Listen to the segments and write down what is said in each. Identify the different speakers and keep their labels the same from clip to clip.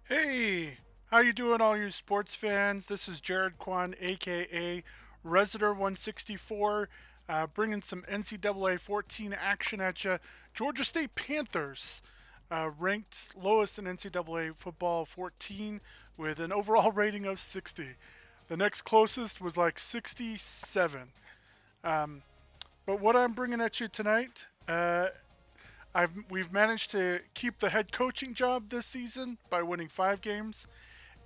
Speaker 1: Hey, how you doing, all you sports fans? This is Jared Kwan, aka Resitor 164, bringing some NCAA 14 action at you. Georgia State Panthers, ranked lowest in NCAA football 14 with an overall rating of 60. The next closest was like 67. Um, but what I'm bringing at you tonight, we've managed to keep the head coaching job this season by winning 5 games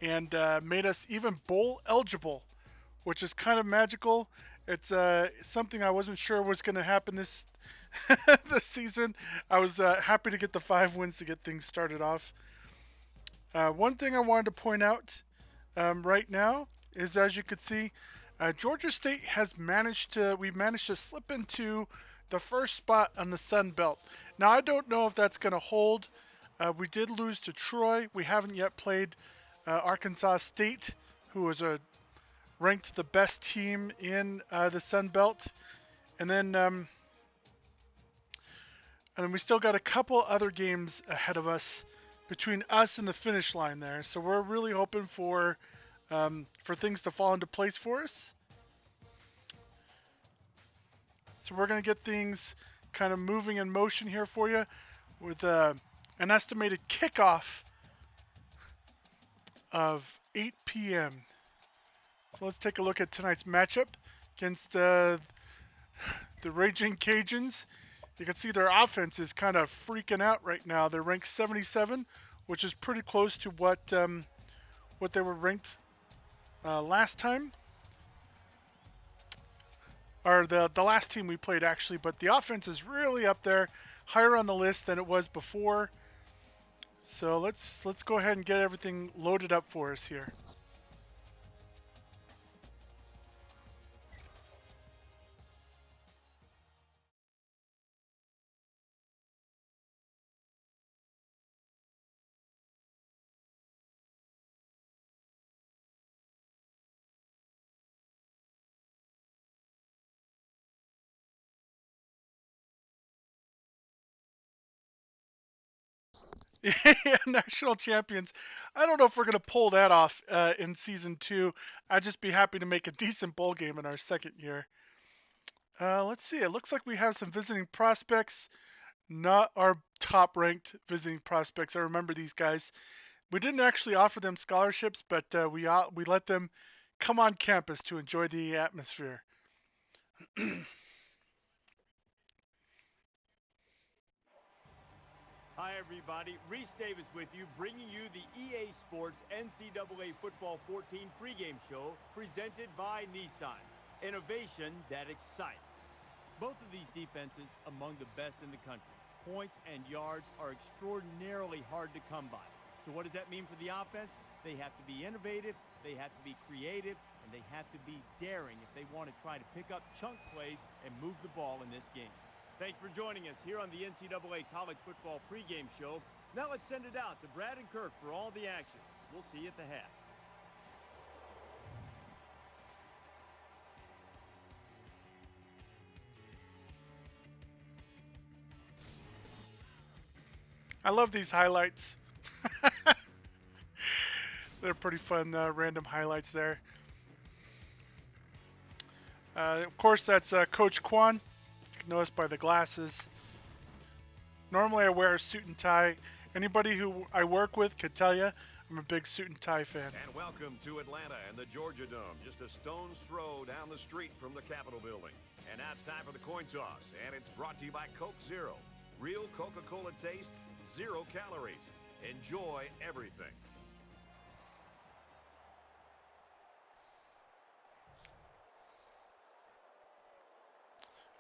Speaker 1: and made us even bowl eligible, which is kind of magical. It's something I wasn't sure was going to happen this this season. I was happy to get the 5 wins to get things started off. One thing I wanted to point out right now is, as you can see, Georgia State has we've managed to slip into the first spot on the Sun Belt. Now, I don't know if that's going to hold. We did lose to Troy. We haven't yet played Arkansas State, who was ranked the best team in the Sun Belt. And then we still got a couple other games ahead of us between us and the finish line there. So we're really hoping for things to fall into place for us. So we're going to get things kind of moving in motion here for you with an estimated kickoff of 8 p.m. So let's take a look at tonight's matchup against the Raging Cajuns. You can see their offense is kind of freaking out right now. They're ranked 77, which is pretty close to what they were ranked last time, or the last team we played actually. But the offense is really up there, higher on the list than it was before. So let's go ahead and get everything loaded up for us here. Yeah, national champions. I don't know if we're gonna pull that off in season 2. I'd just be happy to make a decent bowl game in our second year. Let's see. It looks like we have some visiting prospects, not our top ranked visiting prospects. I remember these guys. We didn't actually offer them scholarships, but we let them come on campus to enjoy the atmosphere.
Speaker 2: Hi, everybody. Reese Davis with you, bringing you the EA Sports NCAA Football 14 pregame show presented by Nissan. Innovation that excites. Both of these defenses among the best in the country. Points and yards are extraordinarily hard to come by. So what does that mean for the offense? They have to be innovative, they have to be creative, and they have to be daring if they want to try to pick up chunk plays and move the ball in this game. Thanks for joining us here on the NCAA College Football pregame show. Now let's send it out to Brad and Kirk for all the action. We'll see you at the half.
Speaker 1: I love these highlights. They're pretty fun, random highlights there. Of course, that's Coach Kwan. You can notice by the glasses. Normally, I wear a suit and tie. Anybody who I work with could tell you I'm a big suit and tie fan.
Speaker 3: And welcome to Atlanta and the Georgia Dome, just a stone's throw down the street from the Capitol building. And now it's time for the coin toss, and it's brought to you by Coke Zero. Real Coca-Cola taste, 0 calories. Enjoy everything.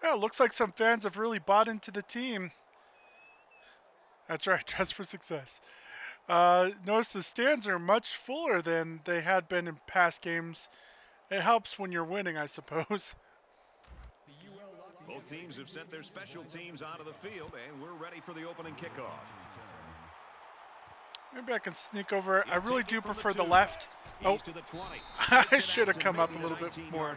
Speaker 1: Yeah, it looks like some fans have really bought into the team. That's right, dress for success. Notice the stands are much fuller than they had been in past games. It helps when you're winning, I suppose.
Speaker 3: Both teams have sent their special teams onto the field, and we're ready for the opening kickoff.
Speaker 1: Maybe I can sneak over. I really do prefer the left. Oh, I should have come up a little bit more.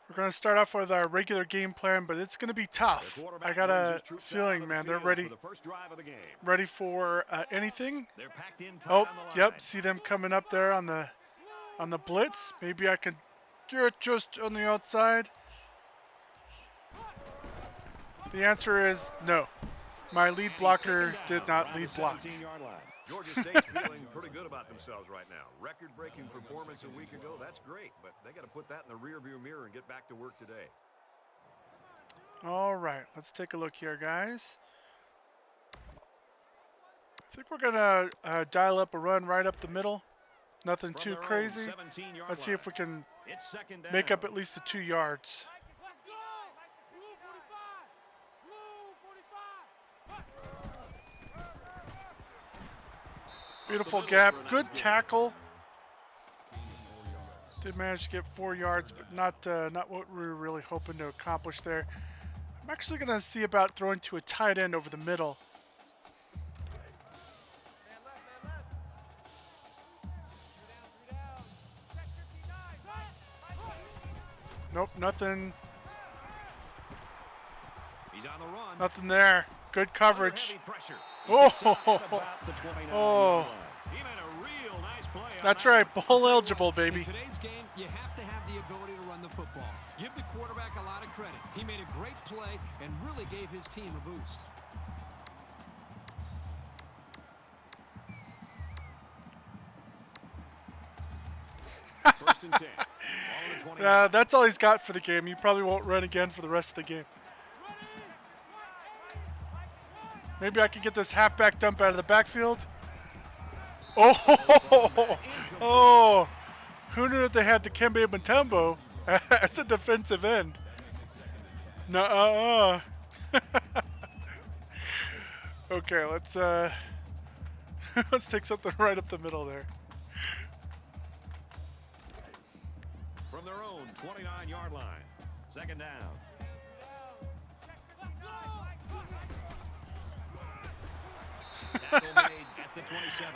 Speaker 1: We're We're going to start off with our regular game plan, but it's going to be tough. I got a feeling, man, they're ready for anything. Oh, yep, see them coming up there on the blitz. Maybe I can do it just on the outside. The answer is no. My lead blocker did not lead block.
Speaker 3: Georgia State's feeling pretty good about themselves right now. Record-breaking performance a week ago, that's great, but they got to put that in the rearview mirror and get back to work today.
Speaker 1: All right, let's take a look here, guys. I think we're going to dial up a run right up the middle. Nothing too crazy. Let's see if we can make up at least the 2 yards. Beautiful gap. Good tackle. Did manage to get 4 yards, but not what we were really hoping to accomplish there. I'm actually going to see about throwing to a tight end over the middle. Nope, nothing.
Speaker 3: He's on the run.
Speaker 1: Nothing there. Good coverage. Oh. That's right, bowl eligible, baby.
Speaker 4: In today's game, you have to have the ability to run the football. Give the quarterback a lot of credit. He made a great play and really gave his team a boost.
Speaker 3: First and 10.
Speaker 1: That's all he's got for the game. He probably won't run again for the rest of the game. Maybe I can get this halfback dump out of the backfield. Oh, who knew that they had Dikembe Mutombo as a defensive end? Nuh-uh. Okay, let's let's take something right up the middle there.
Speaker 3: From their own 29-yard line. Second down.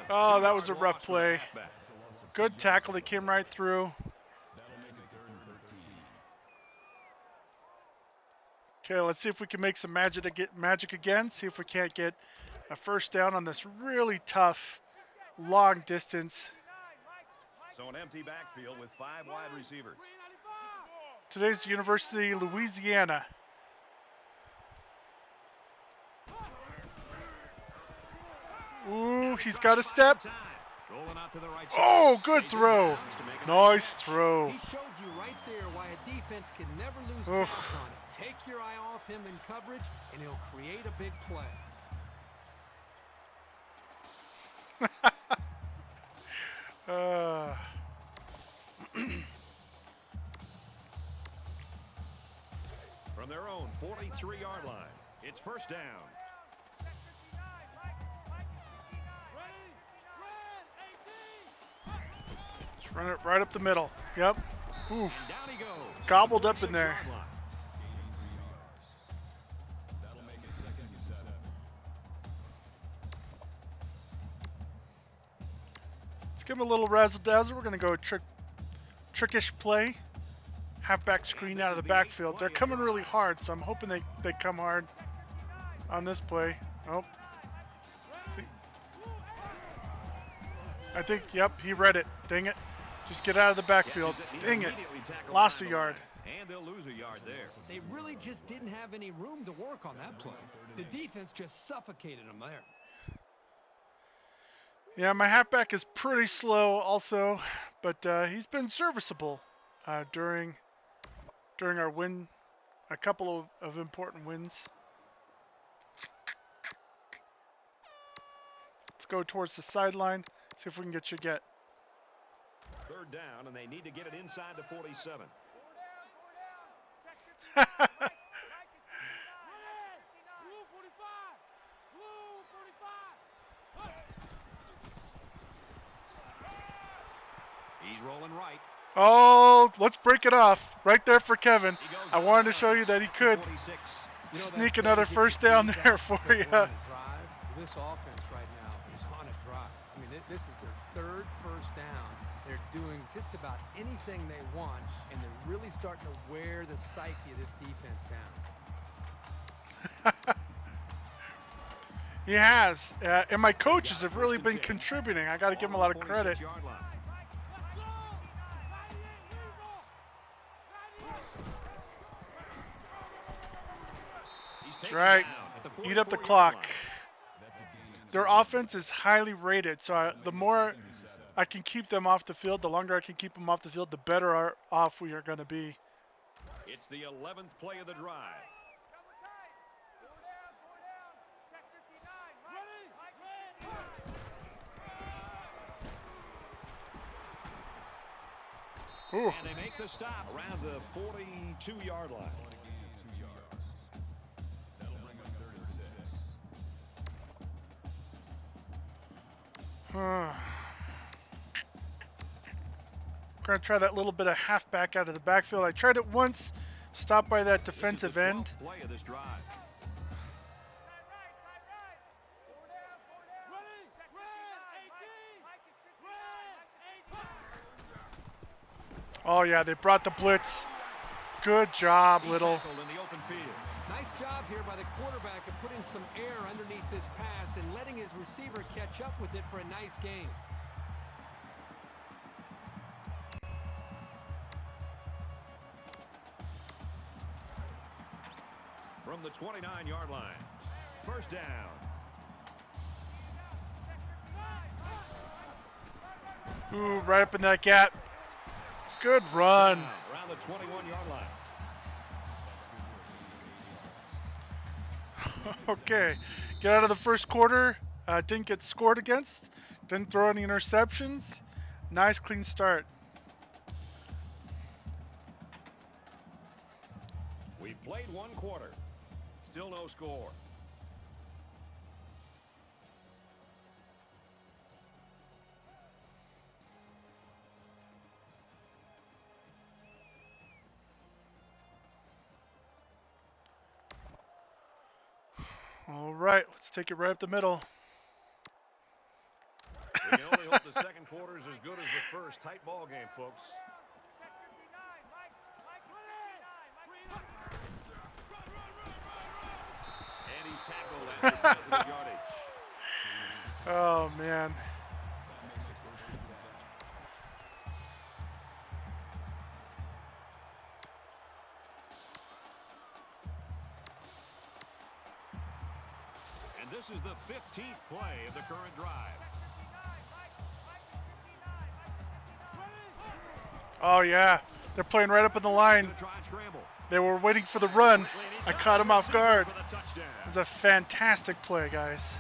Speaker 1: Oh, that was a rough play. Good tackle. They came right through. Okay, let's see if we can make some magic again. See if we can't get a first down on this really tough, long distance.
Speaker 3: So an empty backfield with 5 wide receivers.
Speaker 1: Today's University of Louisiana. Ooh, he's got a step. Oh, good throw. Nice throw.
Speaker 4: He showed you right there why a defense can never lose counts on it. Take your eye off him in coverage, and he'll create a big play.
Speaker 3: From their own 43-yard line, it's first down.
Speaker 1: Let's run it right up the middle. Yep. Oof. Gobbled up in there. Let's give him a little razzle-dazzle. We're going to go trickish play. Halfback screen out of the backfield. They're coming really hard, so I'm hoping they come hard on this play. Oh. I think, yep, he read it. Dang it. Just get out of the backfield. Dang it. Lost a yard.
Speaker 3: And they'll lose a yard there.
Speaker 4: They really just didn't have any room to work on that play. The defense just suffocated them there.
Speaker 1: Yeah, my halfback is pretty slow also, but he's been serviceable during our win, a couple of important wins. Let's go towards the sideline, see if we can get you get.
Speaker 3: Third down, and they need to get it inside the 47. He's rolling right.
Speaker 1: Oh, let's break it off. Right there for Kevin. I wanted to show you that he could sneak another first down there for you.
Speaker 4: This offense right now is on a drive. I mean, this is their third first down. They're doing just about anything they want, and they're really starting to wear the psyche of this defense down.
Speaker 1: He has. And my coaches have really been contributing. I got to give him a lot of credit. That's right. Eat up the clock. Their offense is highly rated, so the more I can keep them off the field, the longer I can keep them off the field, the better off we are going to be.
Speaker 3: It's the 11th play of the drive.
Speaker 1: Ooh.
Speaker 3: And they make the stop around the 42-yard line.
Speaker 1: We're going to try that little bit of halfback out of the backfield. I tried it once, stopped by that defensive end.
Speaker 3: Play of this drive.
Speaker 1: Oh, yeah, they brought the blitz. Good job, Little.
Speaker 4: Nice job here by the quarterback of putting some air underneath this pass and letting his receiver catch up with it for a nice gain.
Speaker 3: From the 29-yard line. First down.
Speaker 1: Ooh, right up in that gap. Good run.
Speaker 3: Around the 21-yard line.
Speaker 1: Okay, get out of the first quarter. Didn't get scored against. Didn't throw any interceptions. Nice, clean start.
Speaker 3: We've played one quarter. Still no score.
Speaker 1: All right, let's take it right up the middle.
Speaker 3: We can only hope the second quarter is as good as the first. Tight ball game, folks. And he's tackled after positive yardage.
Speaker 1: Oh, man.
Speaker 3: And this is the 15th play of the current drive.
Speaker 1: Oh, yeah. They're playing right up in the line. They were waiting for the run. I caught him off guard. It was a fantastic play, guys.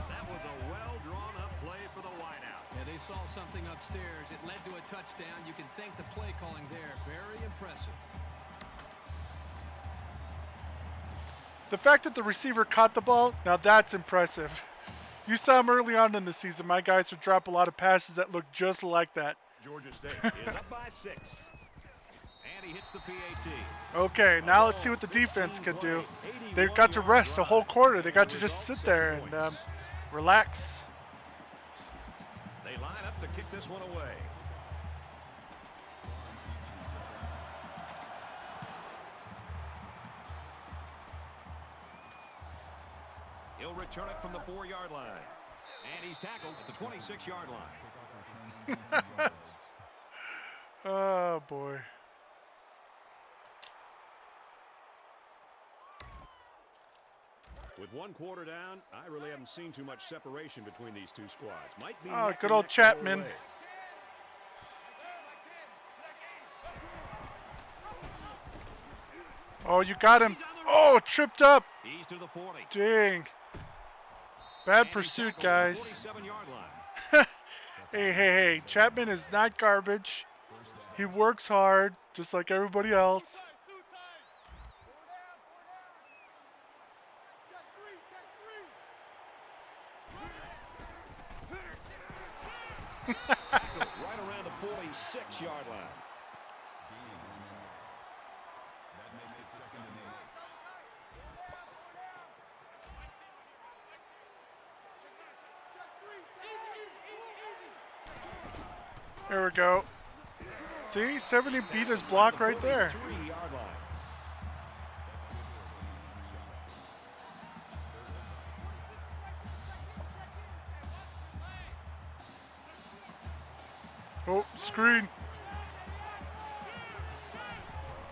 Speaker 3: That was a well-drawn-up play for the wideout.
Speaker 4: Yeah, they saw something upstairs. It led to a touchdown. You can thank the play calling there. Very impressive.
Speaker 1: The fact that the receiver caught the ball, now that's impressive. You saw him early on in the season. My guys would drop a lot of passes that look just like that.
Speaker 3: Georgia State is up by 6. And he hits the PAT.
Speaker 1: Okay, now let's see what the defense can do. They've got to rest a whole quarter. They got to just sit there and relax.
Speaker 3: They line up to kick this one away. He'll return it from the 4-yard line. And he's tackled at the 26-yard line.
Speaker 1: Oh, boy.
Speaker 3: With one quarter down, I really haven't seen too much separation between these two squads. Might be
Speaker 1: Oh, good old Chapman. Oh, you got him. Oh, tripped up.
Speaker 3: He's to the 40.
Speaker 1: Dang. Bad pursuit, guys. Hey. Chapman is not garbage. He works hard, just like everybody else.
Speaker 3: Right around the 46-yard line.
Speaker 1: There we go. See, 70 beat his block right there.
Speaker 3: 43-yard line.
Speaker 1: Oh, screen.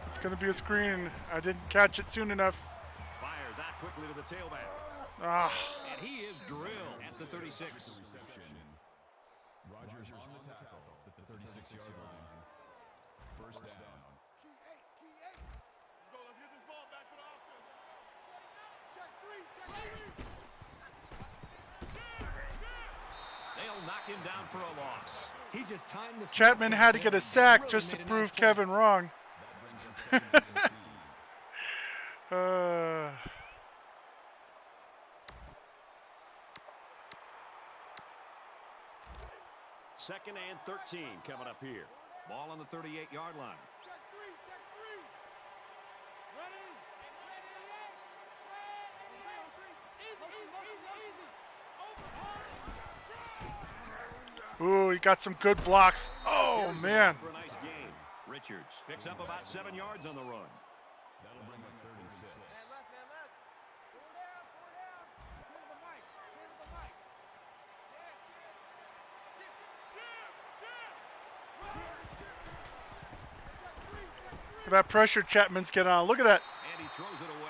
Speaker 1: It's going to be a screen. I didn't catch it soon enough.
Speaker 3: Fires out quickly to the tailback.
Speaker 1: Ah.
Speaker 3: And he is drilled at the 36.
Speaker 5: Rogers on the tackle at the 36-yard line. First down.
Speaker 6: Let's get this ball back to the offense. Check three.
Speaker 3: They'll knock him down for a loss.
Speaker 4: He just timed the
Speaker 1: Chapman had to get a sack just to prove Kevin wrong.
Speaker 3: Second and 13 coming up here. Ball on the 38-yard line.
Speaker 6: Check three. Ready? Easy.
Speaker 1: Ooh, he got some good blocks. Oh,
Speaker 3: Here's the
Speaker 1: man.
Speaker 3: ball for a nice gain. Richards picks up about 7 yards on the run.
Speaker 5: That'll bring up 3rd and 6.
Speaker 6: Man left. Four down. Ten to the mic.
Speaker 1: Look at that pressure Chapman's getting on. Look at that.
Speaker 3: And he throws it away.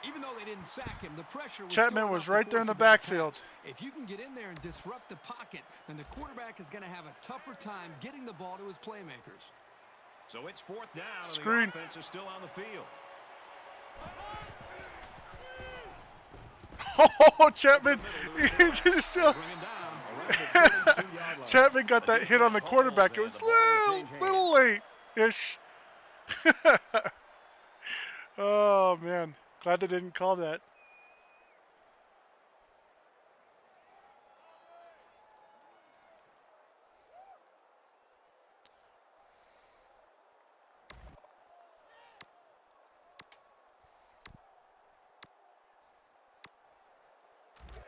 Speaker 4: Even though they didn't sack him, the pressure was
Speaker 1: Chapman
Speaker 4: still
Speaker 1: was
Speaker 4: enough to
Speaker 1: right there in
Speaker 4: force
Speaker 1: the
Speaker 4: a big
Speaker 1: backfield.
Speaker 4: catch. If you can get in there and disrupt the pocket, then the quarterback is going to have a tougher time getting the ball to his playmakers.
Speaker 3: So it's 4th down, and
Speaker 1: Screen.
Speaker 3: the offense is still on the field.
Speaker 1: Oh, Chapman. He just still.
Speaker 3: Bring him down around the 32-yard line.
Speaker 1: Chapman got that hit on the quarterback. It was little late-ish. Oh, man. Glad they didn't call that.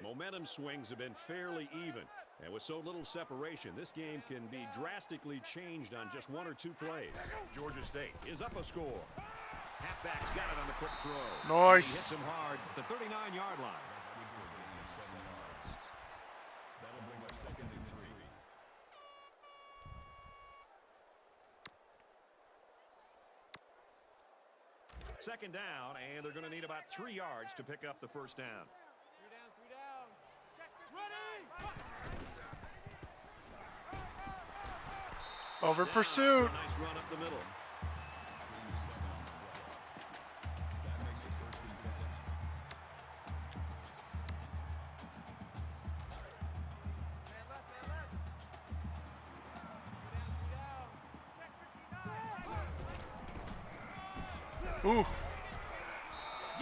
Speaker 3: Momentum swings have been fairly even. And with so little separation, this game can be drastically changed on just 1 or 2 plays. Georgia State is up a score. Halfback's got it on the quick throw.
Speaker 1: Nice.
Speaker 3: He hits him hard at the 39-yard line.
Speaker 5: That'll bring up 2nd and 3.
Speaker 3: Second down, and they're going to need about 3 yards to pick up the first down.
Speaker 6: 3 down. Check ready.
Speaker 1: Over
Speaker 3: Down
Speaker 1: pursuit.
Speaker 3: for a nice run up the middle.
Speaker 5: That makes it 1st and 10.
Speaker 6: Man left. 3 down. Check 59.
Speaker 1: Ooh.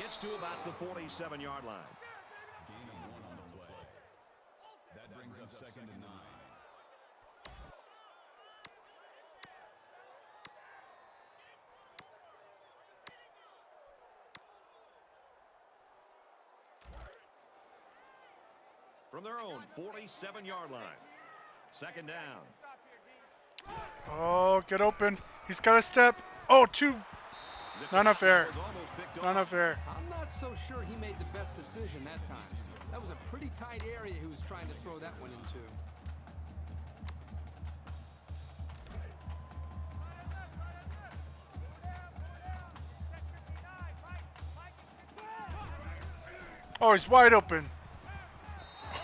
Speaker 3: Gets to about the 47-yard line.
Speaker 5: Gain of 1 on the play. That brings up 2nd and 9.
Speaker 3: From their own 47-yard line. Second down.
Speaker 6: Stop here, D.
Speaker 1: Oh, get open. He's got a step. Oh, 2.
Speaker 3: Zipped
Speaker 1: Not
Speaker 3: it
Speaker 1: enough air.
Speaker 3: was almost picked
Speaker 1: Not
Speaker 3: off.
Speaker 1: enough air.
Speaker 4: I'm not so sure he made the best decision that time. That was a pretty tight area he was trying to throw that one into.
Speaker 1: Oh, he's wide open.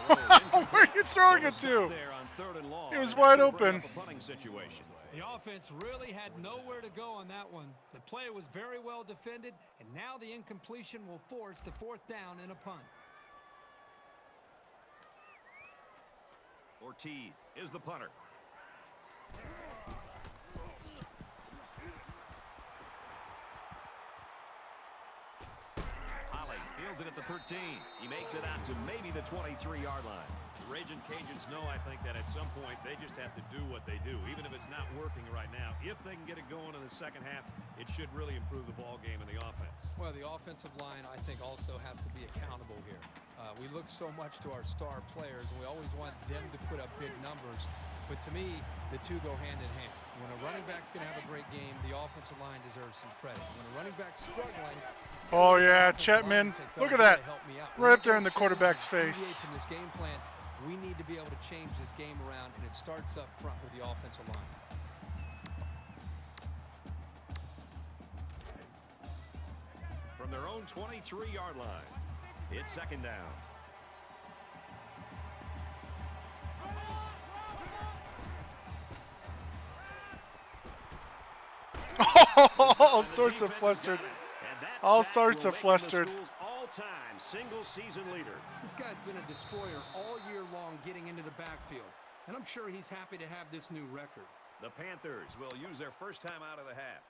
Speaker 1: Where are you throwing it to?
Speaker 3: There on 3rd and long,
Speaker 1: He was
Speaker 3: and
Speaker 1: wide
Speaker 3: that's gonna bring
Speaker 1: open.
Speaker 3: up a punting situation.
Speaker 4: The offense really had nowhere to go on that one. The play was very well defended, and now the incompletion will force the 4th down and a punt.
Speaker 3: Ortiz is the punter. Holly fields it at the 13. He makes it out to maybe the 23-yard line. The Raging Cajuns know, I think, that at some point they just have to do what they do, even if it's not working right now. If they can get it going in the second half, it should really improve the ball game and the offense.
Speaker 4: Well, the offensive line, I think, also has to be accountable here. We look so much to our star players, and we always want them to put up big numbers. But to me, the two go hand in hand. When a running back's going to have a great game, the offensive line deserves some credit. When a running back's struggling,
Speaker 1: Oh yeah, Chapman. Look at that. Right up there in the quarterback's face.
Speaker 4: From this game plan, we need to be able to change this game around, and it starts up front with the offensive line.
Speaker 3: From their own 23-yard line, it's second down.
Speaker 1: All sorts of flustered. All sorts of flustered.
Speaker 3: All-time single-season leader.
Speaker 4: This guy's been a destroyer all year long getting into the backfield, and I'm sure he's happy to have this new record.
Speaker 3: The Panthers will use their first time out of the half.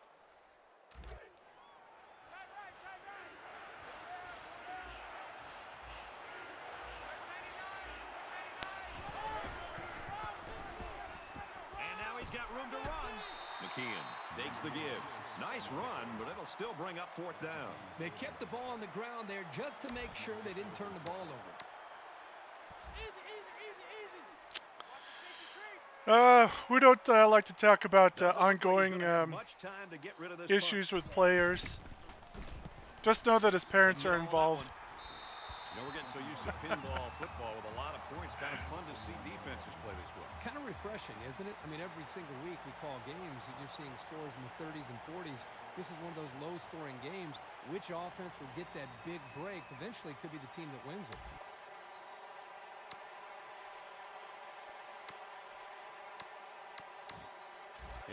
Speaker 3: And now he's got room to run. McKeon takes the give. Nice run, but it'll still bring up fourth down.
Speaker 4: They kept the ball on the ground there just to make sure they didn't turn the ball over.
Speaker 1: We don't like to talk about ongoing issues with players. Just know that his parents are involved.
Speaker 3: You know, we're getting so used to pinball football with a lot of points. Kind of fun to see defenses play this way.
Speaker 4: Kind of refreshing, isn't it? I mean, every single week we call games that you're seeing scores in the 30s and 40s. This is one of those low-scoring games. Which offense will get that big break eventually could be the team that wins it.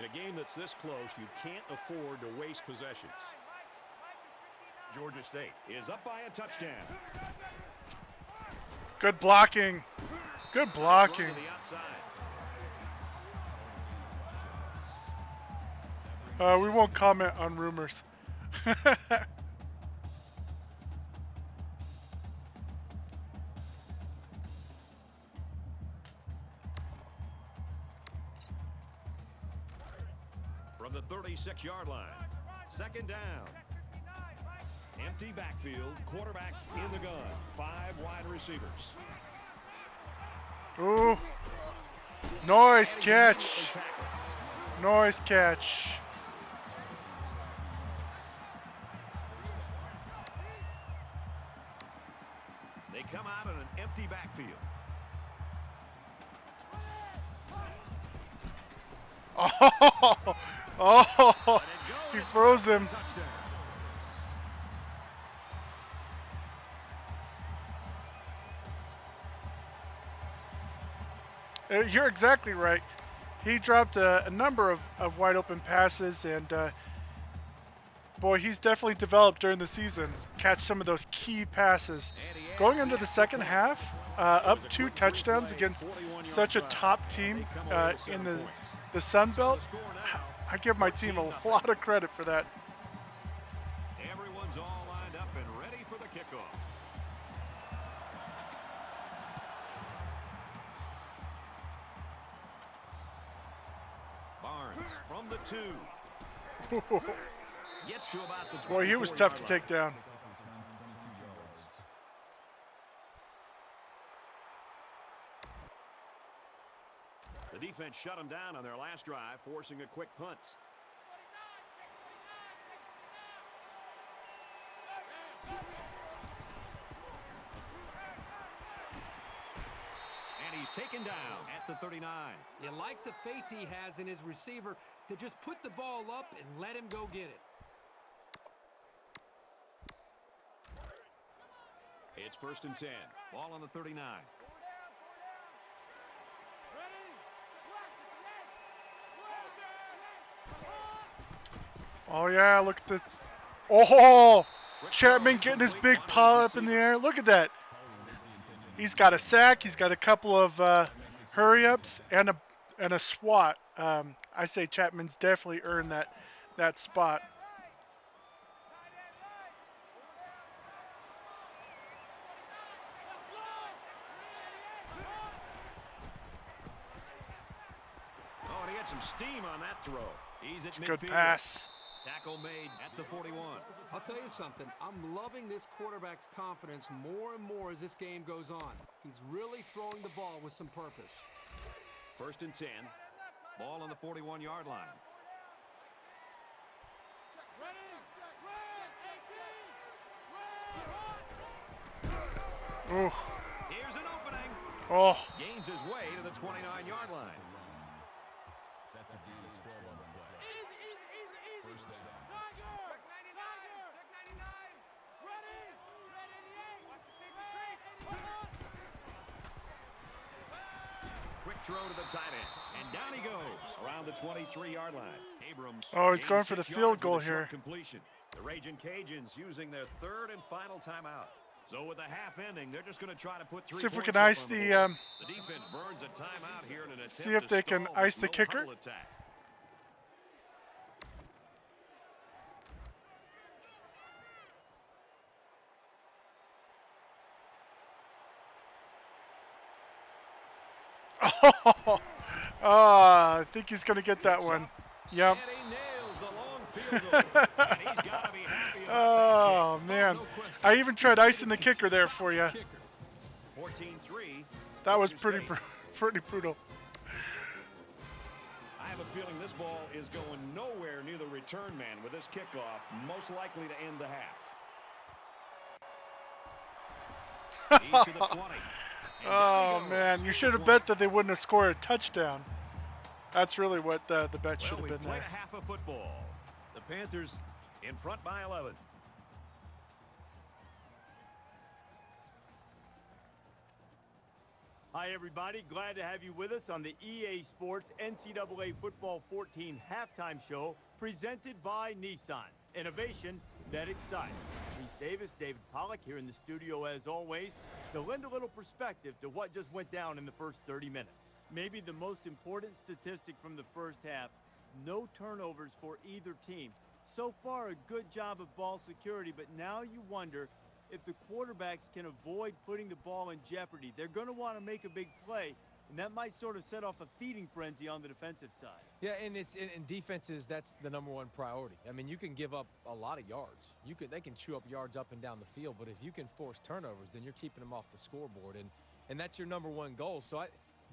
Speaker 3: In a game that's this close, you can't afford to waste possessions. Georgia State is up by a touchdown.
Speaker 1: Good blocking. Good blocking. We won't comment on rumors.
Speaker 3: From the 36-yard line, second down. Empty backfield, quarterback in the gun, 5 wide receivers.
Speaker 1: Ooh. Nice catch. Nice catch.
Speaker 3: They come out in an empty backfield.
Speaker 1: Oh, he froze him. You're exactly right. He dropped a number of wide open passes, and boy, he's definitely developed during the season. Catch some of those key passes. Going into the second half, up 2 touchdowns against such a top team in the Sun Belt. I give my team a lot of credit for that.
Speaker 3: Everyone's all lined up and ready for the kickoff. Barnes from the 2. Gets to about the 24-yard line.
Speaker 1: Boy, he was tough to take down.
Speaker 3: The defense shut them down on their last drive, forcing a quick punt. And he's taken down at the 39.
Speaker 4: You like the faith he has in his receiver to just put the ball up and let him go get it.
Speaker 3: It's 1st and 10. Ball on the 39.
Speaker 1: Oh yeah, look at the. Oh, Chapman getting his big paw up in the air. Look at that. He's got a sack. He's got a couple of hurry-ups and a swat. I say Chapman's definitely earned that spot.
Speaker 3: Oh, and he had some steam on that throw. He's at midfield.
Speaker 1: Good pass.
Speaker 3: Tackle made at the 41.
Speaker 4: I'll tell you something. I'm loving this quarterback's confidence more and more as this game goes on. He's really throwing the ball with some purpose.
Speaker 3: First and 10. Ball on the 41-yard line.
Speaker 1: Ooh.
Speaker 3: Here's an opening.
Speaker 1: Oh.
Speaker 3: Gains his way to the 29-yard line.
Speaker 5: That's a gain of 12 on the play. First down.
Speaker 3: Quick throw to the tight end. And down he goes around the 23-yard line. Abrams.
Speaker 1: Oh, he's
Speaker 3: gains
Speaker 1: going for the
Speaker 3: 6
Speaker 1: field
Speaker 3: yards
Speaker 1: goal
Speaker 3: with a short
Speaker 1: here.
Speaker 3: Completion. The Raging Cajuns using their third and final timeout. So with the half ending, they're just going to try to put 3
Speaker 1: See if we
Speaker 3: points
Speaker 1: can
Speaker 3: up
Speaker 1: ice
Speaker 3: on
Speaker 1: the
Speaker 3: board. The defense burns a timeout here in an attempt
Speaker 1: see if
Speaker 3: to
Speaker 1: they can
Speaker 3: stall
Speaker 1: ice
Speaker 3: this
Speaker 1: the
Speaker 3: no
Speaker 1: kicker.
Speaker 3: huddle attack.
Speaker 1: I think he's going to get that one. Yep.
Speaker 3: And he nails the long field goal. And he's got to be happy about
Speaker 1: Oh,
Speaker 3: that kick.
Speaker 1: man.
Speaker 4: no question.
Speaker 1: I even tried
Speaker 4: This
Speaker 1: icing the
Speaker 4: kid is
Speaker 1: kicker
Speaker 4: just a
Speaker 1: there for you.
Speaker 4: solid kicker.
Speaker 3: 14-3.
Speaker 1: That was
Speaker 3: Georgia
Speaker 1: pretty
Speaker 3: State.
Speaker 1: pretty brutal.
Speaker 3: I have a feeling this ball is going nowhere near the return man with this kickoff, most likely to end the half. He's to the 20. And down
Speaker 1: Oh,
Speaker 3: he goes
Speaker 1: man.
Speaker 3: to
Speaker 1: You
Speaker 3: the
Speaker 1: should have
Speaker 3: 20.
Speaker 1: bet that they wouldn't have scored a touchdown. That's really what the bet should
Speaker 3: Well,
Speaker 1: have
Speaker 3: we
Speaker 1: been
Speaker 3: played
Speaker 1: there.
Speaker 3: a half of football. The Panthers in front by 11.
Speaker 2: Hi, everybody. Glad to have you with us on the EA Sports NCAA Football 14 halftime show presented by Nissan. Innovation that excites. Reese Davis, David Pollack here in the studio as always to lend a little perspective to what just went down in the first 30 minutes. Maybe the most important statistic from the first half, no turnovers for either team. So far, a good job of ball security, but now you wonder if the quarterbacks can avoid putting the ball in jeopardy. They're going to want to make a big play, and that might sort of set off a feeding frenzy on the defensive side.
Speaker 4: Yeah, and it's in defenses, that's the #1 priority. I mean, you can give up a lot of yards. They can chew up yards up and down the field, but if you can force turnovers, then you're keeping them off the scoreboard, and that's your #1 goal. So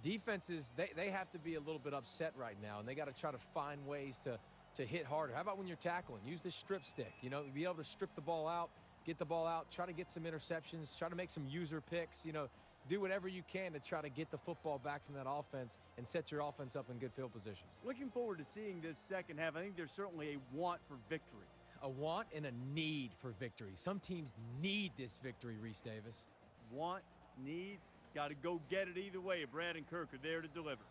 Speaker 4: defenses, they have to be a little bit upset right now, and they got to try to find ways to hit harder. How about when you're tackling? Use the strip stick. You know, be able to strip the ball out, get the ball out, try to get some interceptions, try to make some user picks, you know, do whatever you can to try to get the football back from that offense and set your offense up in good field position.
Speaker 2: Looking forward to seeing this second half. I think there's certainly a want for victory.
Speaker 4: A want and a need for victory. Some teams need this victory, Reese Davis.
Speaker 2: Want, need, got to go get it either way. Brad and Kirk are there to deliver.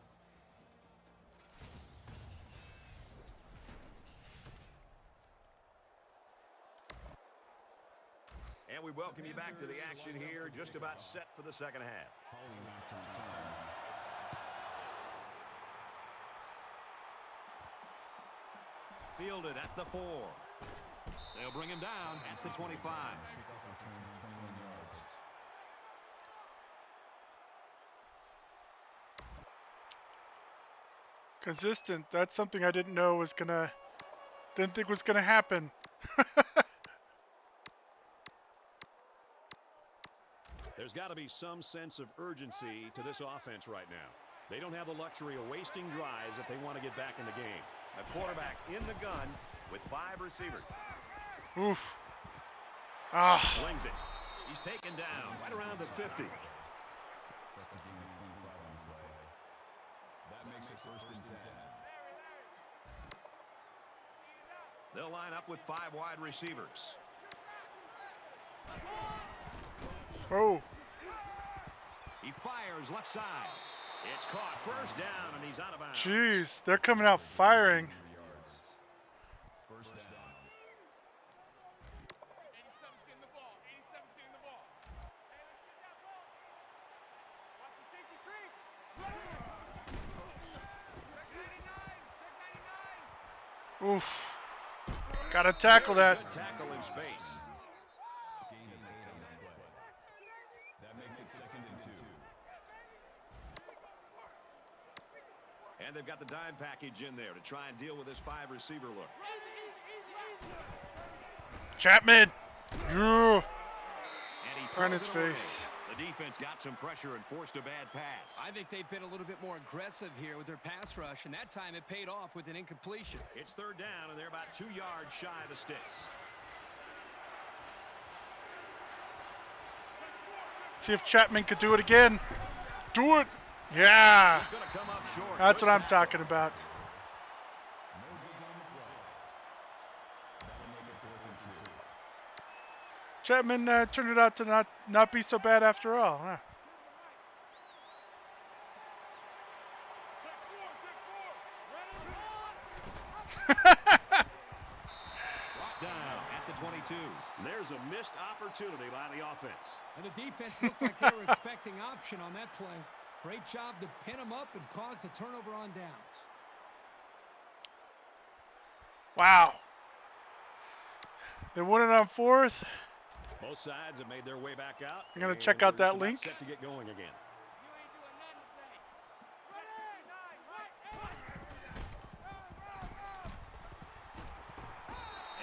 Speaker 3: And we welcome you back to the action here, just about set for the second half.
Speaker 5: Holloway to return.
Speaker 3: Fielded at the 4. They'll bring him down at the 25.
Speaker 5: Kickoff return of 21 yards.
Speaker 1: Consistent. That's something I didn't think was gonna happen.
Speaker 3: There's got to be some sense of urgency to this offense right now. They don't have the luxury of wasting drives if they want to get back in the game. A quarterback in the gun with 5 receivers.
Speaker 1: Oof. Ah.
Speaker 3: Slings it. He's taken down right around the 50.
Speaker 5: That's a gain of 25 on the play. That makes it first and 10.
Speaker 3: They'll line up with 5 wide receivers.
Speaker 1: Oh.
Speaker 3: He fires left side. It's caught. First down, and he's out of bounds.
Speaker 1: Jeez, they're coming out firing.
Speaker 5: First down.
Speaker 6: 87's getting the ball. 87's getting the ball. Hey, let's get that ball. Watch the safety creep. Check 99. Check 99.
Speaker 1: Oof. Gotta tackle that.
Speaker 3: Good tackle in space.
Speaker 5: Gain of 8 on the play. That makes it second and 2.
Speaker 3: And they've got the dime package in there to try and deal with this 5 receiver look.
Speaker 1: Chapman. Yeah.
Speaker 3: And he
Speaker 1: Right in
Speaker 3: throws
Speaker 1: his
Speaker 3: it away.
Speaker 1: face.
Speaker 3: The defense got some pressure and forced a bad pass.
Speaker 4: I think they've been a little bit more aggressive here with their pass rush, and that time it paid off with an incompletion.
Speaker 3: It's third down, and they're about 2 yards shy of the sticks.
Speaker 1: See if Chapman could do it again. Do it. Yeah.
Speaker 3: He's gonna come up short.
Speaker 1: That's
Speaker 3: Good
Speaker 1: what I'm
Speaker 3: tackle.
Speaker 1: talking about. Chapman turned it out to not be so bad after all. Huh?
Speaker 3: Brought down at the 22. There's a missed opportunity by the offense.
Speaker 4: And the defense looked like they were expecting option on that play. Great job to pin them up and cause the turnover on downs.
Speaker 1: Wow. They won it on fourth.
Speaker 3: Both sides have made their way back out.
Speaker 1: I'm gonna
Speaker 3: and
Speaker 1: check out
Speaker 3: we're
Speaker 1: that
Speaker 3: just about
Speaker 1: link.
Speaker 3: Set to get going again.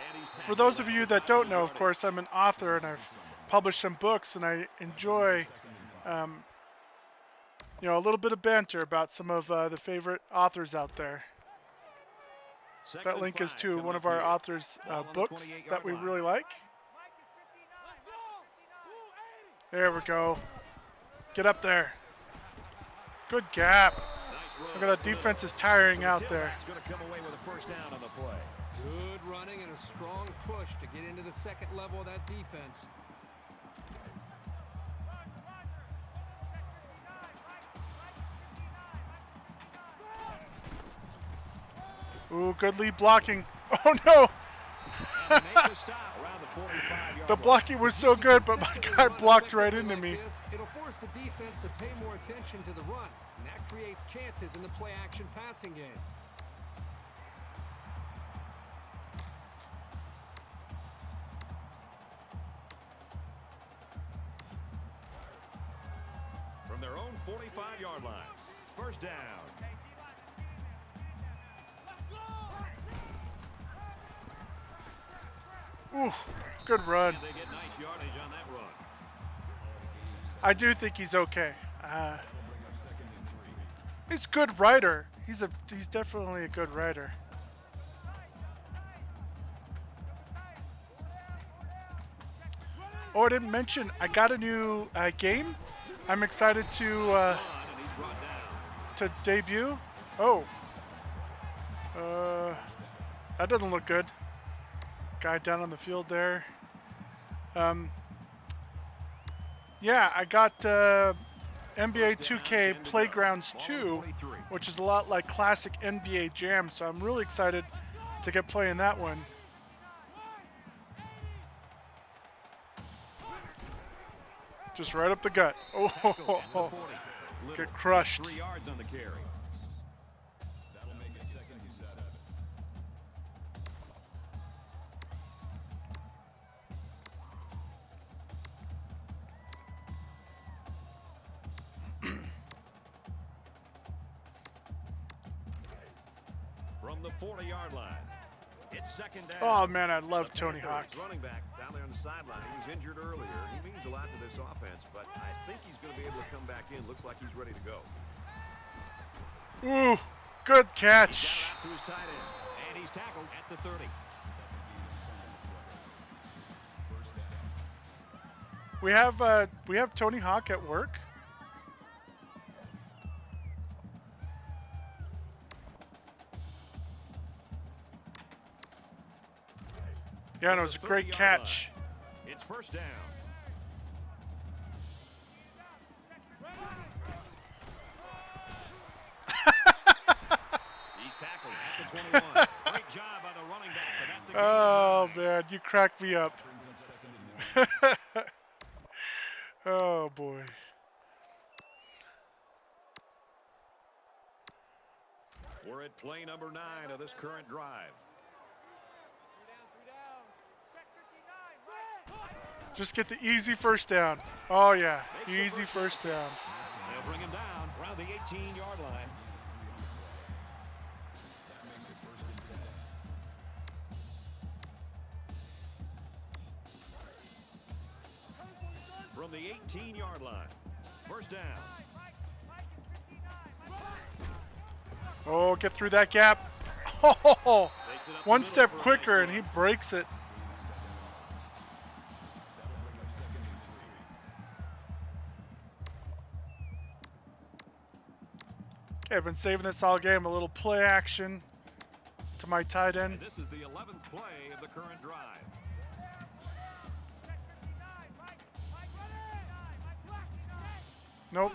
Speaker 3: And he's
Speaker 1: For those of you that don't know, of course, I'm an author and I've published some books, and I enjoy, you know, a little bit of banter about some of the favorite authors out there.
Speaker 3: Second
Speaker 1: That
Speaker 3: and
Speaker 1: link is
Speaker 3: 5
Speaker 1: to
Speaker 3: coming
Speaker 1: one
Speaker 3: up
Speaker 1: of our
Speaker 3: here.
Speaker 1: authors'
Speaker 3: Ball on the
Speaker 1: books
Speaker 3: 28-yard
Speaker 1: that we
Speaker 3: line.
Speaker 1: really like. There we go. Get up there. Good gap.
Speaker 3: Nice
Speaker 1: Look at that defense is tiring out there.
Speaker 3: Going to come away with a first down on the play.
Speaker 4: Good running and a strong push to get into the second level of that defense.
Speaker 1: Ooh, good lead blocking. Oh no!
Speaker 3: And they make the stop around the 45-yard
Speaker 1: The
Speaker 3: line.
Speaker 1: blocking was so good, but my guy blocked right into me.
Speaker 4: It'll force the defense to pay more attention to the run, and that creates chances in the play-action passing game.
Speaker 3: From their own 45-yard line. First down.
Speaker 1: Ooh, good run.
Speaker 3: And they get nice yardage on that run.
Speaker 1: I do think he's okay. He's a good rider. He's definitely a good rider. Oh, I didn't mention I got a new game. I'm excited to
Speaker 3: And he's brought down.
Speaker 1: debut. Oh, that doesn't look good. Guy down on the field there. Yeah, I got NBA 2K Playgrounds 2, which is a lot like classic NBA Jam, so I'm really excited to get playing that one. Just right up the gut. Oh, get crushed.
Speaker 3: 3 yards on the carry.
Speaker 5: That'll make it second and 7.
Speaker 3: From the 40-yard line. It's second down.
Speaker 1: Oh man, I love
Speaker 3: The
Speaker 1: Tony
Speaker 3: Panthers
Speaker 1: Hawk.
Speaker 3: running back down there on the sideline. He was injured earlier. He means a lot to this offense, but I think he's going to be able to come back in. Looks like he's ready to go.
Speaker 1: Ooh, good
Speaker 3: He's got it
Speaker 1: catch.
Speaker 3: out to his tight end, and he's tackled at the 30.
Speaker 1: We have Tony Hawk at work. Yeah, no, it was a great
Speaker 3: 30-yard
Speaker 1: catch.
Speaker 3: line. It's first down. He's tackled at the 21. Great job by the running back, but that's a gain of
Speaker 1: Oh
Speaker 3: 9.
Speaker 1: man, you cracked me up. Oh boy.
Speaker 3: We're at play number 9 of this current drive.
Speaker 1: Just get the easy first down. Oh yeah,
Speaker 3: Makes the
Speaker 1: easy
Speaker 3: first
Speaker 1: first down.
Speaker 3: They'll bring him down around the 18-yard line.
Speaker 5: That makes it first and 10.
Speaker 3: from the 18-yard line. First down.
Speaker 1: Oh, get through that gap. Oh,
Speaker 3: Takes it up the
Speaker 1: one
Speaker 3: middle
Speaker 1: step
Speaker 3: for a
Speaker 1: quicker
Speaker 3: nice
Speaker 1: and he
Speaker 3: look.
Speaker 1: breaks it. Okay, I've been saving this all game. A little play action to my tight end.
Speaker 3: And this is the 11th play of the current drive.
Speaker 1: Nope.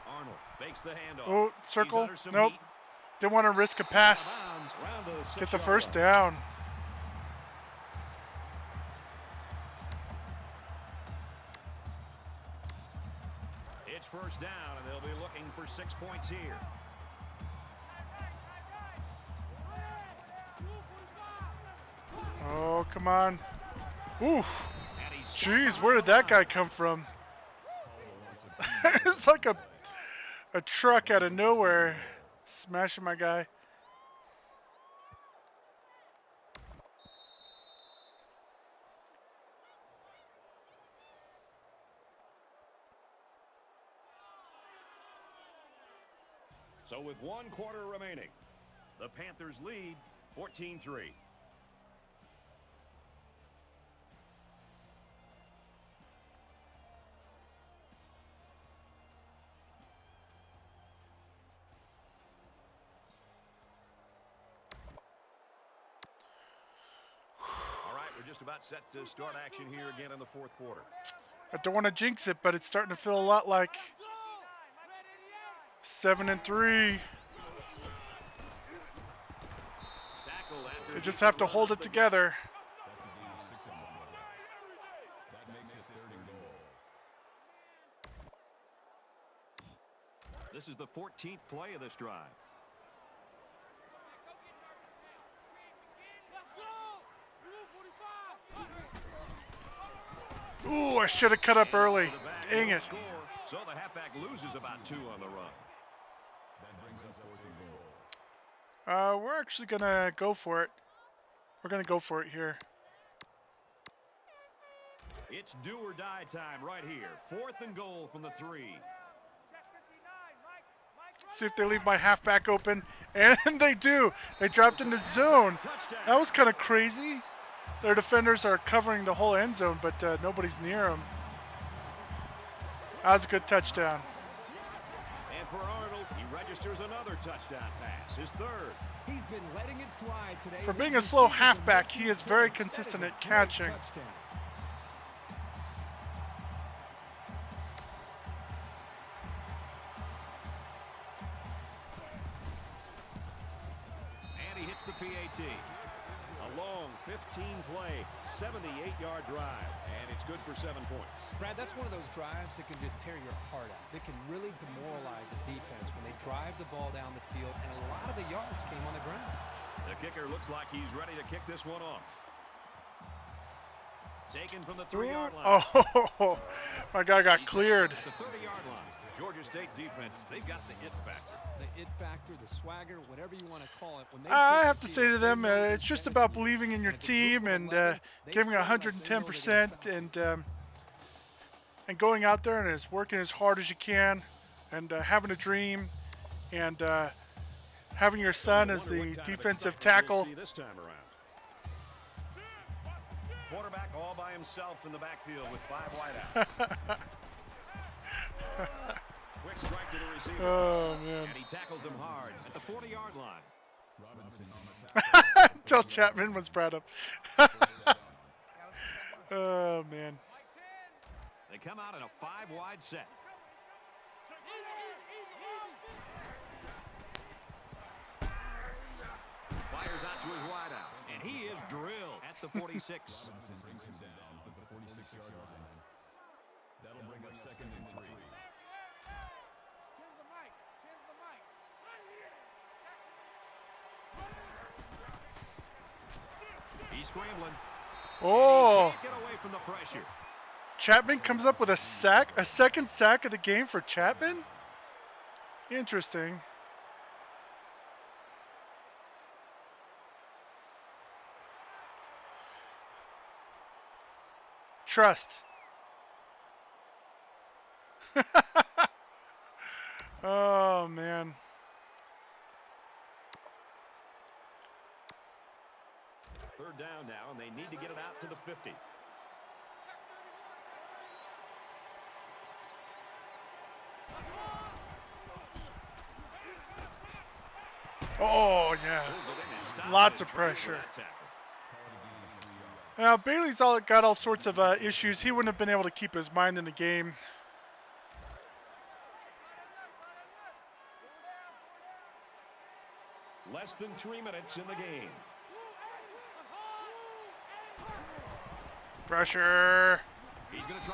Speaker 3: Arnold fakes the handoff.
Speaker 1: Oh,
Speaker 3: He's
Speaker 1: circle.
Speaker 3: under some
Speaker 1: Nope.
Speaker 3: heat.
Speaker 1: Didn't want to risk a pass.
Speaker 3: Out of bounds, around the
Speaker 1: Get the
Speaker 3: 6-yard
Speaker 1: first
Speaker 3: line.
Speaker 1: down.
Speaker 3: It's first down, and they'll be looking for 6 points here.
Speaker 1: Oh, come on. Ooh.
Speaker 3: And he's stopped
Speaker 1: Jeez,
Speaker 3: behind
Speaker 1: where did
Speaker 3: the
Speaker 1: that guy
Speaker 3: line.
Speaker 1: come from? It's like a truck out of nowhere smashing my guy.
Speaker 3: So with 1 quarter remaining, the Panthers lead 14-3. All right, we're just about set to start action here again in the 4th quarter.
Speaker 1: I don't want to jinx it, but it's starting to feel a lot like 7-3.
Speaker 3: Tackled after
Speaker 1: They
Speaker 3: a
Speaker 1: just
Speaker 3: decent
Speaker 1: have to
Speaker 3: run
Speaker 1: hold
Speaker 3: up
Speaker 1: it
Speaker 3: the gut.
Speaker 1: together.
Speaker 5: That's a gain of 6 on the play. That makes it 3rd and goal.
Speaker 3: This is the 14th play of this drive.
Speaker 1: Ooh, I should have cut up
Speaker 3: And off
Speaker 1: early.
Speaker 3: to the back,
Speaker 1: Dang
Speaker 3: no
Speaker 1: it.
Speaker 3: score. So the halfback loses about 2 on the run.
Speaker 5: That brings us 4th and goal.
Speaker 1: We're actually going to go for it. We're going to go for it here.
Speaker 3: It's do or die time right here. 4th and goal from the 3.
Speaker 1: See if they leave my halfback open. And they do. They dropped in the zone.
Speaker 3: Touchdown.
Speaker 1: That was kind of crazy. Their defenders are covering the whole end zone, but nobody's near them. That was a good touchdown.
Speaker 3: And for Arnold, he registers another touchdown pass, his 3rd.
Speaker 4: He's been letting it fly today.
Speaker 1: For
Speaker 4: His
Speaker 1: being a slow
Speaker 4: receivers are
Speaker 1: halfback,
Speaker 4: making
Speaker 1: he is very
Speaker 4: plays. That is
Speaker 1: consistent
Speaker 4: a
Speaker 1: at
Speaker 4: great
Speaker 1: catching.
Speaker 4: touchdown.
Speaker 3: And he hits the PAT. A long 15-play, 78-yard drive. And it's good for 7 points.
Speaker 4: Brad, that's one of those drives that can just tear your heart out. That can really demoralize a defense when they drive the ball down the field, and a lot of the yards came on the ground.
Speaker 3: The kicker looks like he's ready to kick this one off. Taken from the 3-yard line.
Speaker 1: Oh, my guy got
Speaker 3: He's
Speaker 1: cleared.
Speaker 3: at the 30-yard line. Georgia State defense, they've got the it factor.
Speaker 4: The it factor, the swagger, whatever you want to call it. When they
Speaker 1: I
Speaker 4: take
Speaker 1: have
Speaker 4: the
Speaker 1: to
Speaker 4: field,
Speaker 1: say to
Speaker 4: they
Speaker 1: them,
Speaker 4: know they're
Speaker 1: it's just
Speaker 4: better
Speaker 1: about
Speaker 4: than you.
Speaker 1: believing in your
Speaker 4: And if it's a group
Speaker 1: team
Speaker 4: of
Speaker 1: and
Speaker 4: 11, they
Speaker 1: giving
Speaker 4: play like they know they're gonna
Speaker 1: 110%
Speaker 4: stop
Speaker 1: and going out there and is working as hard as you can and having a dream and having your son
Speaker 3: You
Speaker 1: as
Speaker 3: wonder what
Speaker 1: the
Speaker 3: kind of
Speaker 1: defensive
Speaker 3: excitement we'll
Speaker 1: tackle.
Speaker 3: see this time around. Quarterback all by himself in the backfield with 5 wideouts. Quick strike to the receiver.
Speaker 1: Oh, man.
Speaker 3: And he tackles him hard at the 40-yard line.
Speaker 5: Robinson on the tackle.
Speaker 1: Until Chapman was brought up. Oh, man.
Speaker 3: They come out in a 5-wide set. Fires out to his wideout, and he is drilled at the 46.
Speaker 5: Robinson brings him down at the 46-yard line. That'll bring up 2nd and 3.
Speaker 6: Tens the mic. Tens the mic.
Speaker 3: He's scrambling.
Speaker 1: Oh,
Speaker 3: Can't get away from the pressure.
Speaker 1: Chapman comes up with a sack, a second sack of the game for Chapman? Interesting. trust. Oh, man.
Speaker 3: Third down now, and they need to get it out to the 50.
Speaker 1: Oh, yeah. Lots of pressure. Now, Bailey's got all sorts of issues. He wouldn't have been able to keep his mind in the game.
Speaker 3: Less than 3 minutes in the game.
Speaker 1: Pressure.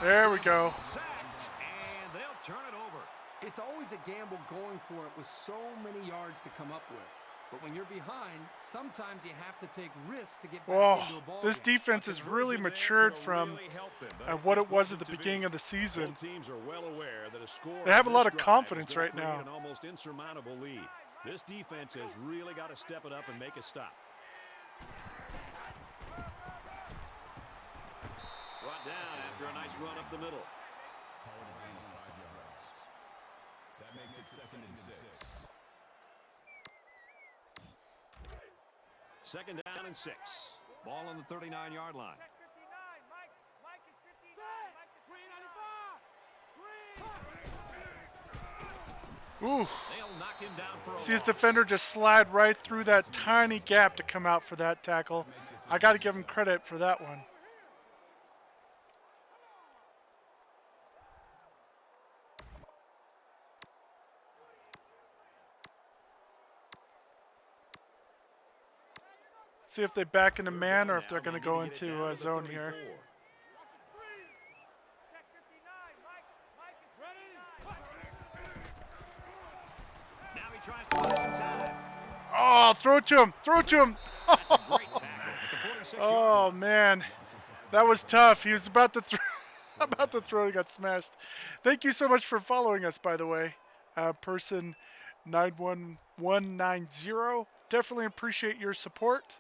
Speaker 1: There we go.
Speaker 3: Sacked, and they'll turn it over.
Speaker 4: It's always a gamble going for it with so many yards to come up with. But when you're behind, sometimes you have to take risks to get back into a ball
Speaker 1: This
Speaker 4: game.
Speaker 1: defense has really matured from what it was at the beginning of the
Speaker 3: Both
Speaker 1: season.
Speaker 3: teams are well aware that a score
Speaker 1: They have a
Speaker 3: on
Speaker 1: lot
Speaker 3: this
Speaker 1: of
Speaker 3: drive
Speaker 1: confidence
Speaker 3: is gonna
Speaker 1: right
Speaker 3: create
Speaker 1: now.
Speaker 3: An almost insurmountable lead. This defense has really got to step it up and make a stop. Brought down after a nice run up the middle.
Speaker 5: That makes it 2nd and 6.
Speaker 3: Second down and 6. Ball on the 39-yard line.
Speaker 6: Check 59. Mike is 59. Mike is 59.
Speaker 1: Ooh.
Speaker 3: They'll knock him down for a
Speaker 1: See his
Speaker 3: loss.
Speaker 1: defender just slide right through that tiny gap to come out for that tackle. I got to give him credit for that one. See if they back into man or if they're going to go into a zone here.
Speaker 6: Watch the screen. Check 59. Mike is ready.
Speaker 3: Now he tries to buy some time.
Speaker 1: Oh, throw it to him. Throw it to him.
Speaker 3: That's a great tackle at the 46-yard
Speaker 1: Oh,
Speaker 3: line.
Speaker 1: man. That was tough. He was about to throw. About to throw, he got smashed. Thank you so much for following us, by the way. Person 91190. Definitely appreciate your support.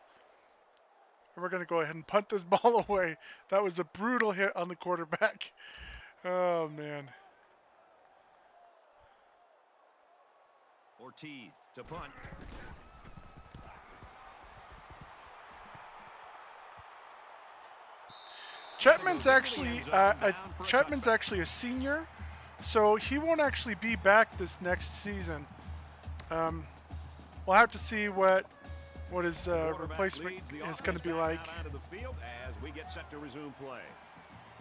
Speaker 1: We're going to go ahead and punt this ball away. That was a brutal hit on the quarterback. Oh, man.
Speaker 3: Ortiz to punt.
Speaker 1: Chapman's actually a senior, so he won't actually be back this next season. We'll have to see what his replacement is going to be like.
Speaker 3: Out of the field as we get set to resume play.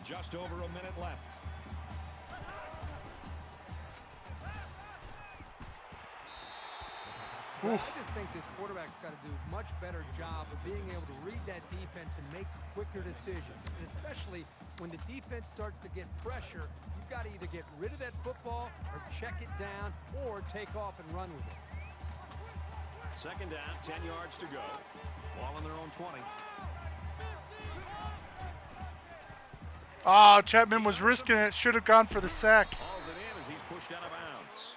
Speaker 3: Just over a minute left.
Speaker 4: I just think this quarterback's got to do a much better job of being able to read that defense and make quicker decisions. And especially when the defense starts to get pressure, you've got to either get rid of that football or check it down or take off and run with it.
Speaker 3: Second down, 10 yards to go. Ball on their own 20.
Speaker 1: Oh, Chapman was risking it. Should have gone for the sack.
Speaker 3: Hauls it in as he's pushed out of bounds.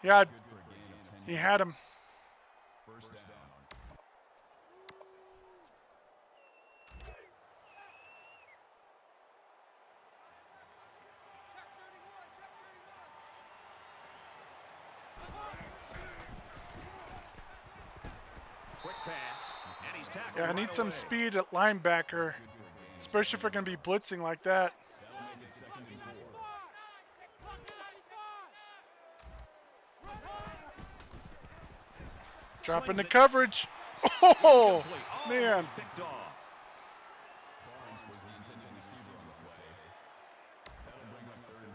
Speaker 1: Yeah, he had him.
Speaker 5: First down.
Speaker 3: Quick pass, and he's tackled.
Speaker 1: Yeah, I
Speaker 3: right
Speaker 1: need some
Speaker 3: away.
Speaker 1: speed at linebacker, especially if we're going to be blitzing like that.
Speaker 5: That'll make it 2nd and 4.
Speaker 1: Dropping the coverage. Oh,
Speaker 3: Incomplete.
Speaker 1: man.
Speaker 3: Almost picked off.
Speaker 5: Barnes was the intended receiver on the play. That'll bring up 3rd and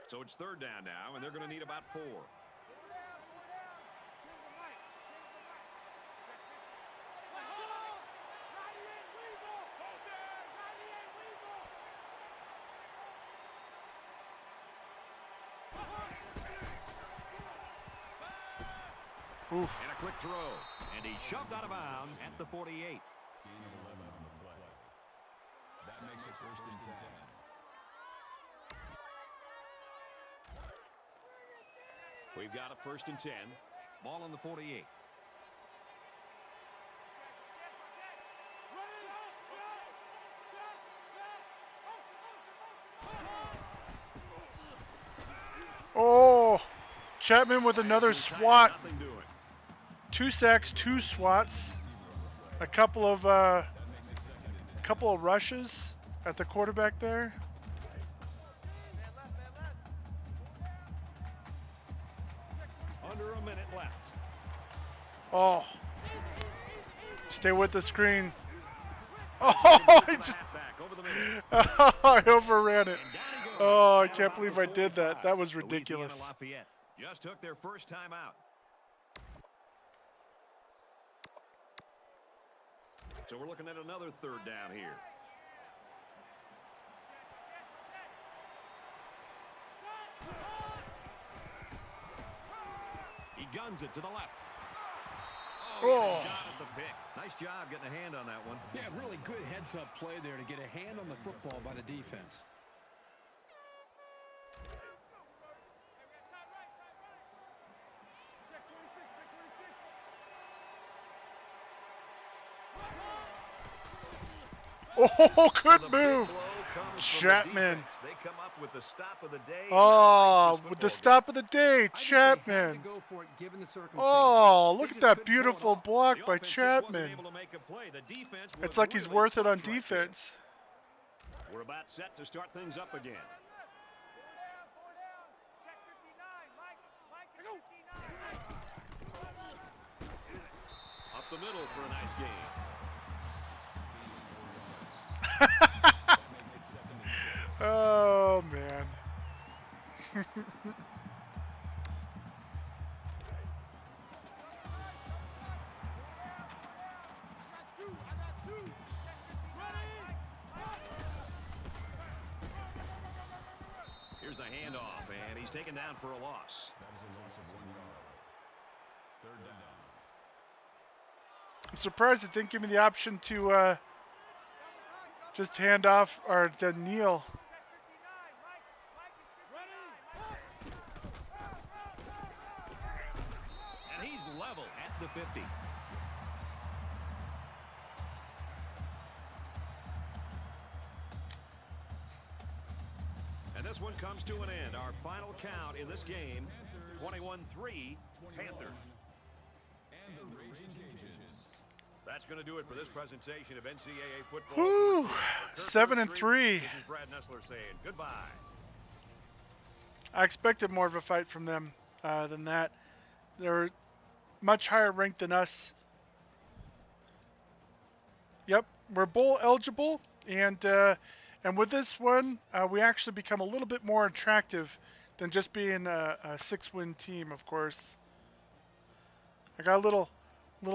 Speaker 5: 4.
Speaker 3: So it's third down now, and they're going to need about 4.
Speaker 1: Oof.
Speaker 3: And a quick throw. And he's shoved out of bounds at the 48.
Speaker 5: Gain of 11 on the play. That makes it 1st and 10.
Speaker 3: We've got a 1st and 10. Ball on the 48.
Speaker 1: Chapman with another
Speaker 3: To the tight
Speaker 1: swat.
Speaker 3: end, nothing doing.
Speaker 1: 2 sacks, 2 swats, a couple of rushes at the quarterback there.
Speaker 3: Under a minute left.
Speaker 1: Oh, stay with the screen. Oh, I just I overran it. Oh, I can't believe I did that. That was ridiculous.
Speaker 3: Louisiana Lafayette just took their first time out. So we're looking at another third down here. He guns it to the left. Oh, he shot at the pick. Nice job getting a hand on that one.
Speaker 7: Yeah, really good heads-up play there to get a hand on the football by the defense.
Speaker 1: Oh, good move. Chapman.
Speaker 3: They come up with the stop of the day.
Speaker 1: Oh, with the stop of the day, Chapman. Oh, look at that beautiful block by Chapman. It's like he's worth it on defense.
Speaker 3: We're about set to start things up again. Up the middle for a nice gain.
Speaker 1: Oh, man.
Speaker 3: Here's the handoff, and he's taken down for a loss.
Speaker 5: That is a loss of 1 yard. Third down.
Speaker 1: I'm surprised it didn't give me the option to just hand off or to kneel.
Speaker 3: And he's level at the 50. And this one comes to an end. Our final count in this game, 21-3 Panthers.
Speaker 5: And the Raging Cajuns.
Speaker 3: That's going to do it for this presentation of NCAA football.
Speaker 1: Whew,
Speaker 3: For
Speaker 1: 7-3.
Speaker 3: This is Brad Nessler saying goodbye.
Speaker 1: I expected more of a fight from them than that. They were much higher ranked than us. Yep, we're bowl eligible, and with this one, we actually become a little bit more attractive than just being a 6-win team. Of course, I got a little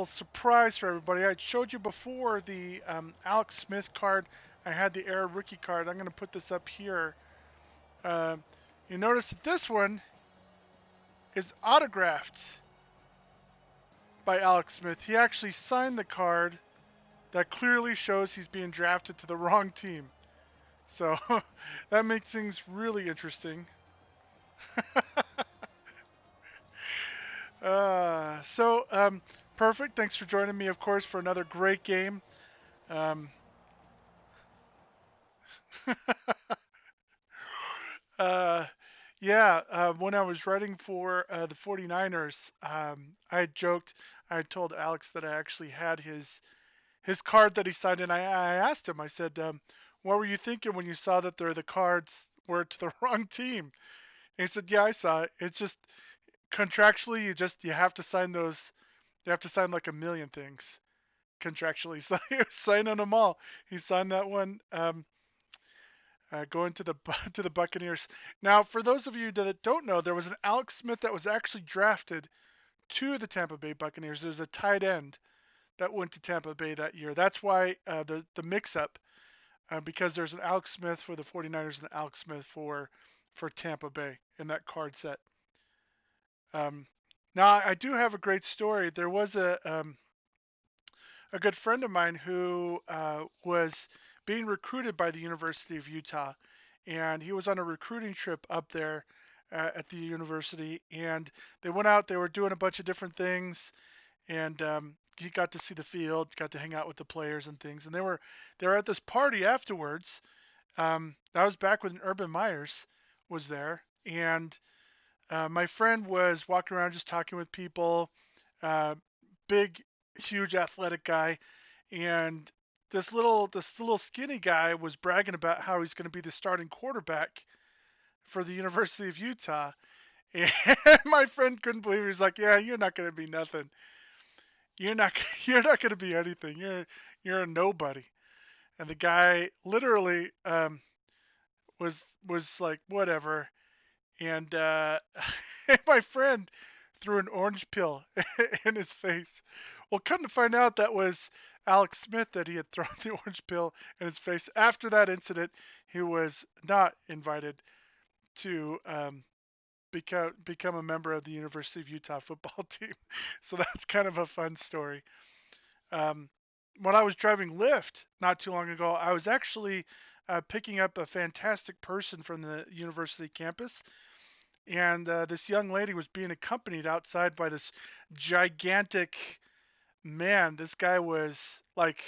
Speaker 1: surprise for everybody. I showed you before the Alex Smith card. I had the Air rookie card. I'm going to put this up here. You notice that this one is autographed by Alex Smith. He actually signed the card. That clearly shows he's being drafted to the wrong team. So that makes things really interesting. Perfect. Thanks for joining me, of course, for another great game. When I was writing for the 49ers, I had joked, I had told Alex that I actually had his card that he signed, and I asked him, I said, what were you thinking when you saw that the cards were to the wrong team? And he said, yeah, I saw it. It's just contractually, you have to sign those. You have to sign like a million things contractually. So he was signing them all. He signed that one going to the Buccaneers. Now, for those of you that don't know, there was an Alex Smith that was actually drafted to the Tampa Bay Buccaneers. There's a tight end that went to Tampa Bay that year. That's why the mix-up, because there's an Alex Smith for the 49ers and an Alex Smith for Tampa Bay in that card set. Now, I do have a great story. There was a good friend of mine who was being recruited by the University of Utah, and he was on a recruiting trip up there at the university, and they went out. They were doing a bunch of different things, and he got to see the field, got to hang out with the players and things, and they were at this party afterwards. That was back when Urban Myers was there, and My friend was walking around just talking with people, uh, big, huge athletic guy, and this little skinny guy was bragging about how he's going to be the starting quarterback for the University of Utah. And my friend couldn't believe it. He's like, "Yeah, you're not going to be nothing. You're not you're not going to be anything. You're a nobody." And the guy literally was like, "Whatever." And my friend threw an orange peel in his face. Well, come to find out, that was Alex Smith that he had thrown the orange peel in his face. After that incident, he was not invited to become a member of the University of Utah football team. So that's kind of a fun story. Um, when I was driving Lyft not too long ago, I was actually picking up a fantastic person from the university campus, and this young lady was being accompanied outside by this gigantic man. This guy was like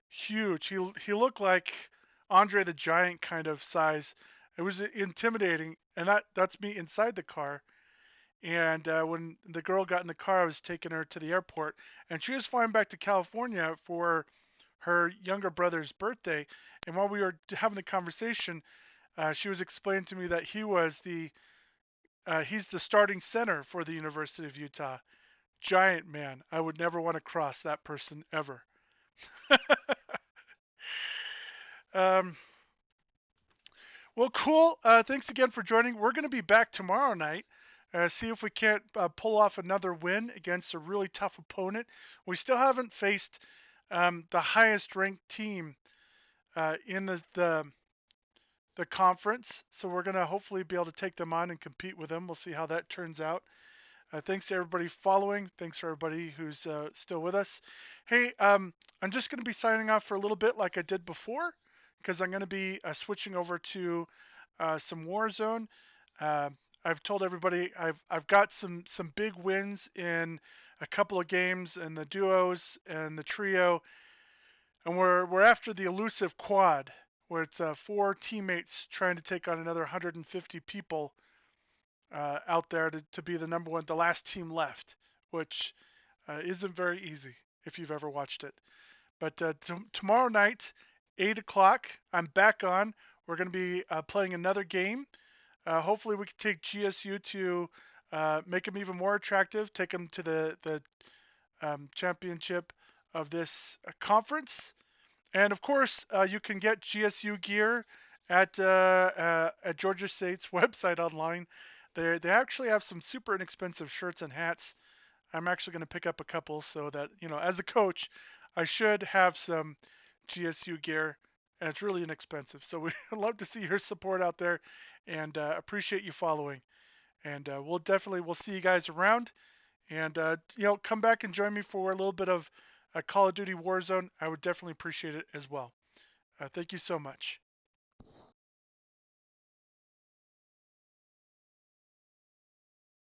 Speaker 1: huge. He looked like Andre the Giant kind of size. It was intimidating, and that's me inside the car. And when the girl got in the car, I was taking her to the airport, and she was flying back to California for her younger brother's birthday. And while we were having the conversation, she was explaining to me that he's the starting center for the University of Utah. Giant man. I would never want to cross that person ever. um, well, cool. Thanks again for joining. We're going to be back tomorrow night. See if we can't pull off another win against a really tough opponent. We still haven't faced the highest ranked team in the conference, so we're going to hopefully be able to take them on and compete with them. We'll see how that turns out. Thanks to everybody following. Thanks for everybody who's still with us. Hey, I'm just going to be signing off for a little bit like I did before, because I'm going to be switching over to some Warzone. Uh, I've told everybody I've got some big wins in a couple of games in the duos and the trio, and we're after the elusive quad, where it's four teammates trying to take on another 150 people out there to be the number one, the last team left, which isn't very easy if you've ever watched it. But tomorrow night, 8 o'clock, I'm back on. We're going to be playing another game. Hopefully, we can take GSU to make them even more attractive, take them to the championship of this conference. And of course, you can get GSU gear at Georgia State's website online. They actually have some super inexpensive shirts and hats. I'm actually going to pick up a couple so that, as a coach, I should have some GSU gear, and it's really inexpensive. So we'd love to see your support out there, and appreciate you following. And we'll see you guys around. And come back and join me for a little bit of Call of Duty Warzone. I would definitely appreciate it as well. Thank you so much.